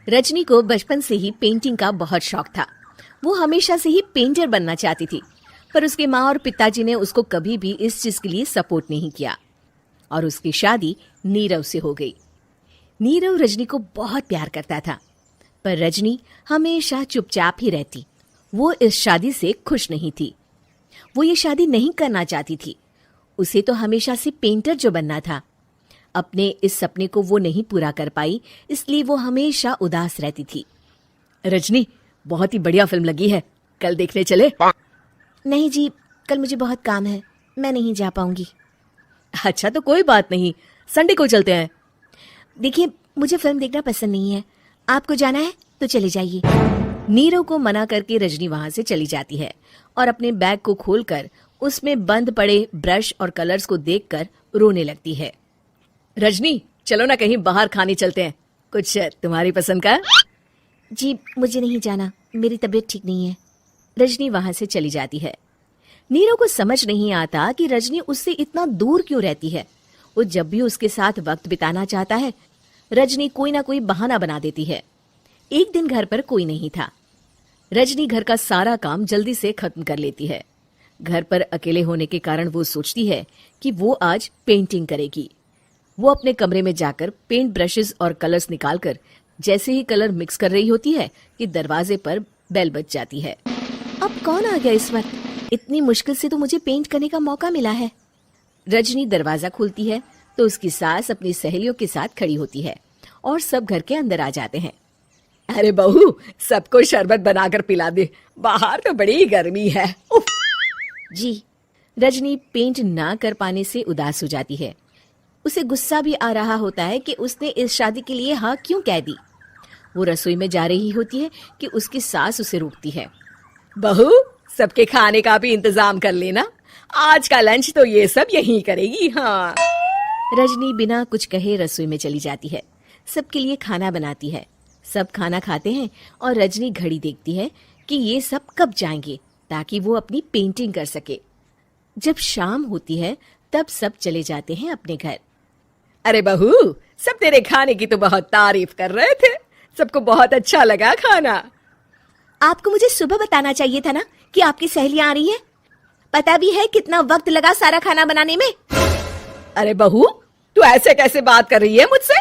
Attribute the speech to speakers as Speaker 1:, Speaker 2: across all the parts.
Speaker 1: रजनी को बचपन से ही पेंटिंग का बहुत शौक था। वो हमेशा से ही पेंटर बनना चाहती थी, पर उसके माँ और पिताजी ने उसको कभी भी इस चीज के लिए सपोर्ट नहीं किया और उसकी शादी नीरव से हो गई। नीरव रजनी को बहुत प्यार करता था, पर रजनी हमेशा चुपचाप ही रहती। वो इस शादी से खुश नहीं थी। वो ये शादी नहीं करना चाहती थी। उसे तो हमेशा से पेंटर जो बनना था। अपने इस सपने को वो नहीं पूरा कर पाई, इसलिए वो हमेशा उदास रहती थी। रजनी, बहुत ही बढ़िया फिल्म लगी है, कल देखने चले? नहीं जी, कल मुझे बहुत काम है, मैं नहीं जा पाऊंगी। अच्छा तो कोई बात नहीं, संडे को चलते हैं। देखिए, मुझे फिल्म देखना पसंद नहीं है, आपको जाना है तो चले जाइए। नीरव को मना करके रजनी वहां से चली जाती है और अपने बैग को खोलकर उसमें बंद पड़े ब्रश और कलर्स को देखकर रोने लगती है। रजनी, चलो ना कहीं बाहर खाने चलते हैं, कुछ तुम्हारी पसंद का। जी मुझे नहीं जाना, मेरी तबीयत ठीक नहीं है। रजनी वहां से चली जाती है। नीरव को समझ नहीं आता कि रजनी उससे इतना दूर क्यों रहती है। वो जब भी उसके साथ वक्त बिताना चाहता है, रजनी कोई ना कोई बहाना बना देती है। एक दिन घर पर कोई नहीं था। रजनी घर का सारा काम जल्दी से खत्म कर लेती है। घर पर अकेले होने के कारण वो सोचती है कि वो आज पेंटिंग करेगी। वो अपने कमरे में जाकर पेंट ब्रशेस और कलर्स निकालकर जैसे ही कलर मिक्स कर रही होती है कि दरवाजे पर बेल बज जाती है। अब कौन आ गया इस वक्त? इतनी मुश्किल से तो मुझे पेंट करने का मौका मिला है। रजनी दरवाजा खोलती है तो उसकी सास अपनी सहेलियों के साथ खड़ी होती है और सब घर के अंदर आ जाते हैं। अरे बहू, सबको शरबत बनाकर पिला दे, बाहर तो बड़ी गर्मी है। उफ। जी। रजनी पेंट ना कर पाने से उदास हो जाती है। उसे गुस्सा भी आ रहा होता है कि उसने इस शादी के लिए हाँ क्यों कह दी। वो रसोई में जा रही होती है कि उसकी सास उसे रोकती है। बहू, सबके खाने का भी इंतजाम कर लेना, आज का लंच तो ये सब यहीं करेगी। हाँ। रजनी बिना कुछ कहे रसोई में चली जाती है। सबके लिए खाना बनाती है। सब खाना खाते हैं और रजनी घड़ी देखती है कि ये सब कब जाएंगे ताकि वो अपनी पेंटिंग कर सके। जब शाम होती है तब सब चले जाते हैं अपने घर। अरे बहू, सब तेरे खाने की तो बहुत तारीफ कर रहे थे, सबको बहुत अच्छा लगा खाना। आपको मुझे सुबह बताना चाहिए था ना कि आपकी सहेलियां आ रही हैं। पता भी है कितना वक्त लगा सारा खाना बनाने में। अरे बहू, तू ऐसे कैसे बात कर रही है मुझसे?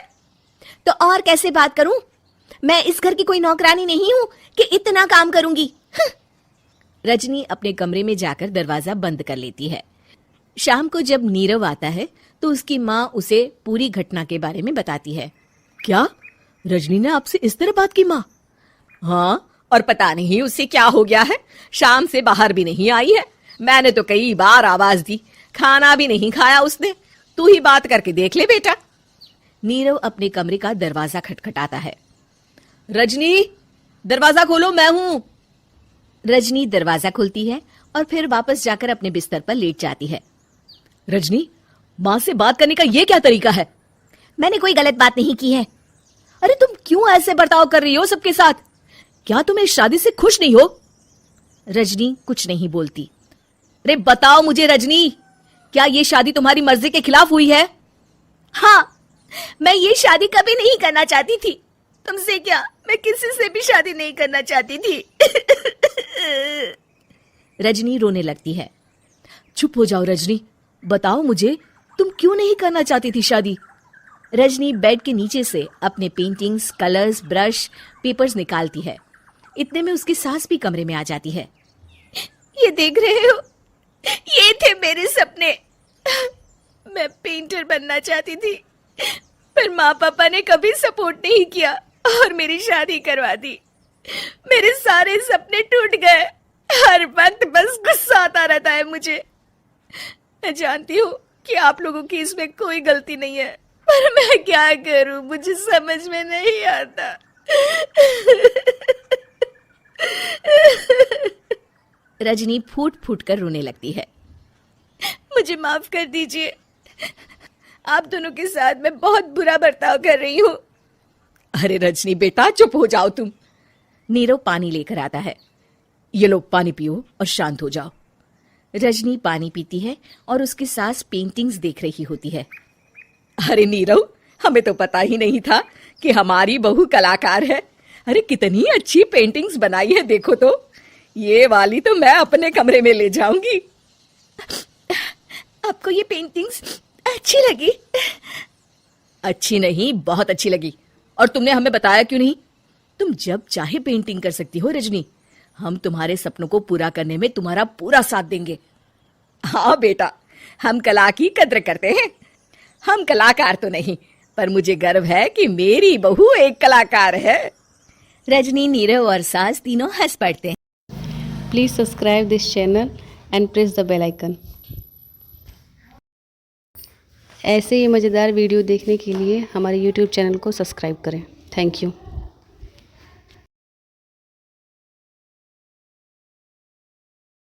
Speaker 1: तो और कैसे बात करूं? मैं इस घर की कोई नौकरानी नहीं हूं कि इतना काम करूंगी। रजनी अपने कमरे में जाकर दरवाजा बंद कर लेती है। शाम को जब नीरव आता है तो उसकी माँ उसे पूरी घटना के बारे में बताती है। क्या रजनी ने आपसे इस तरह बात की माँ? हाँ, और पता नहीं उसे क्या हो गया है, शाम से बाहर भी नहीं आई है। मैंने तो कई बार आवाज दी, खाना भी नहीं खाया उसने। तू ही बात करके देख ले बेटा। नीरव अपने कमरे का दरवाजा खटखटाता है। रजनी, दरवाजा खोलो, मैं हूं। रजनी दरवाजा खोलती है और फिर वापस जाकर अपने बिस्तर पर लेट जाती है। रजनी, माँ से बात करने का ये क्या तरीका है? मैंने कोई गलत बात नहीं की है। अरे तुम क्यों ऐसे बर्ताव कर रही हो सबके साथ? क्या तुम इस शादी से खुश नहीं हो? रजनी कुछ नहीं बोलती। अरे बताओ मुझे रजनी, क्या ये शादी तुम्हारी मर्जी के खिलाफ हुई है? हाँ, मैं ये शादी कभी नहीं करना चाहती थी। तुमसे क्या, मैं किसी से भी शादी नहीं करना चाहती थी। रजनी रोने लगती है। चुप हो जाओ रजनी, बताओ मुझे, तुम क्यों नहीं करना चाहती थी शादी? रजनी बेड के नीचे से अपने पेंटिंग्स, कलर्स, ब्रश, पेपर्स निकालती है। इतने में उसकी सास भी कमरे में आ जाती है। ये देख रहे हो, ये थे मेरे सपने। मैं पेंटर बनना चाहती थी, पर माँ पापा ने कभी सपोर्ट नहीं किया और मेरी शादी करवा दी। मेरे सारे सपने टूट गए। हर वक्त बस गुस्सा आता रहता है मुझे। मैं जानती हूँ कि आप लोगों की इसमें कोई गलती नहीं है, पर मैं क्या करूं, मुझे समझ में नहीं आता। रजनी फूट फूट कर रोने लगती है। मुझे माफ कर दीजिए, आप दोनों के साथ मैं बहुत बुरा बर्ताव कर रही हूँ। अरे रजनी बेटा, चुप हो जाओ तुम। नीरव पानी लेकर आता है। ये लो पानी पियो और शांत हो जाओ। रजनी पानी पीती है और उसकी सास पेंटिंग्स देख रही होती है। अरे नीरव, हमें तो पता ही नहीं था कि हमारी बहू कलाकार है। अरे कितनी अच्छी पेंटिंग्स बनाई है, देखो तो। ये वाली तो मैं अपने कमरे में ले जाऊंगी। आपको ये पेंटिंग्स अच्छी लगी? अच्छी नहीं, बहुत अच्छी लगी। और तुमने हमें बताया क्यों नहीं? तुम जब चाहे पेंटिंग कर सकती हो रजनी। हम तुम्हारे सपनों को पूरा करने में तुम्हारा पूरा साथ देंगे। हाँ बेटा, हम कला की कद्र करते हैं। हम कलाकार तो नहीं, पर मुझे गर्व है कि मेरी बहू एक कलाकार है। रजनी, नीरव और सास तीनों हंस पड़ते हैं।
Speaker 2: Please subscribe this channel and press the bell icon. ऐसे ही मज़ेदार वीडियो देखने के लिए हमारे YouTube चैनल को सब्सक्राइब करें। Thank you.